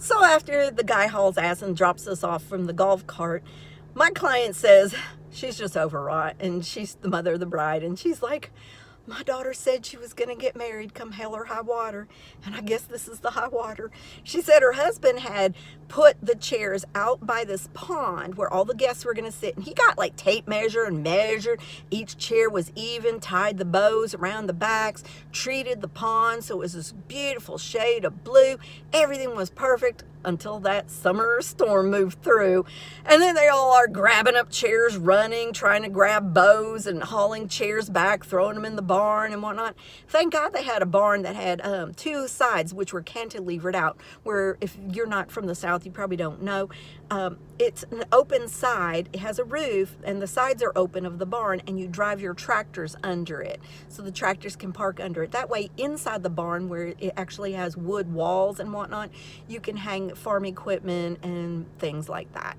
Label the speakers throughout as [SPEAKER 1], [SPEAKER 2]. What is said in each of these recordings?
[SPEAKER 1] So after the guy hauls ass and drops us off from the golf cart, my client says she's just overwrought, and she's the mother of the bride, and she's like, my daughter said she was going to get married come hell or high water, and I guess this is the high water. She said her husband had put the chairs out by this pond where all the guests were going to sit, and he got like tape measure and measured. Each chair was even, tied the bows around the backs, treated the pond so it was this beautiful shade of blue. Everything was perfect until that summer storm moved through. And then they all are grabbing up chairs, running, trying to grab bows and hauling chairs back, throwing them in the barn and whatnot. Thank God they had a barn that had two sides which were cantilevered out, where if you're not from the South, you probably don't know. It's an open side. It has a roof, and the sides are open of the barn, and you drive your tractors under it. So the tractors can park under it. That way, inside the barn, where it actually has wood walls and whatnot, you can hang farm equipment and things like that.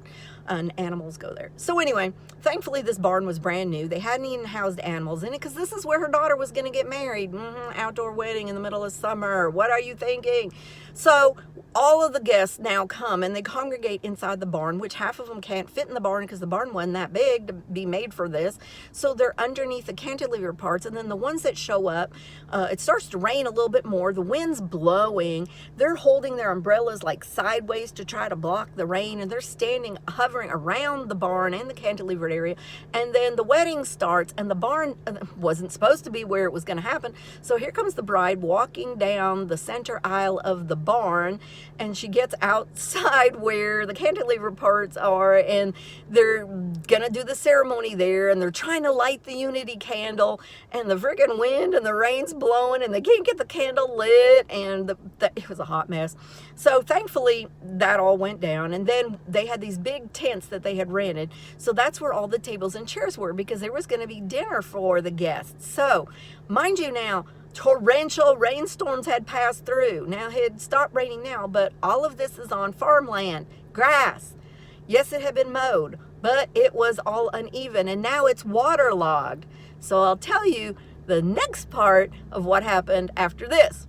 [SPEAKER 1] And animals go there. So anyway, thankfully this barn was brand new. They hadn't even housed animals in it because this is where her daughter was going to get married. Outdoor wedding in the middle of summer. What are you thinking? So all of the guests now come and they congregate inside the barn, which half of them can't fit in the barn because the barn wasn't that big to be made for this. So they're underneath the cantilever parts. And then the ones that show up, it starts to rain a little bit more. The wind's blowing. They're holding their umbrellas like sideways to try to block the rain. And they're standing, hovering around the barn and the cantilevered area. And then the wedding starts, and the barn wasn't supposed to be where it was going to happen. So here comes the bride walking down the center aisle of the barn, and she gets outside where the cantilever parts are, and they're gonna do the ceremony there, and they're trying to light the unity candle, and the friggin' wind and the rain's blowing, and they can't get the candle lit, and it was a hot mess. So thankfully that all went down, and then they had these big tents that they had rented. So that's where all the tables and chairs were, because there was going to be dinner for the guests. So mind you now, torrential rainstorms had passed through. Now it had stopped raining now, but all of this is on farmland, grass. Yes, it had been mowed, but it was all uneven, and now it's waterlogged. So I'll tell you the next part of what happened after this.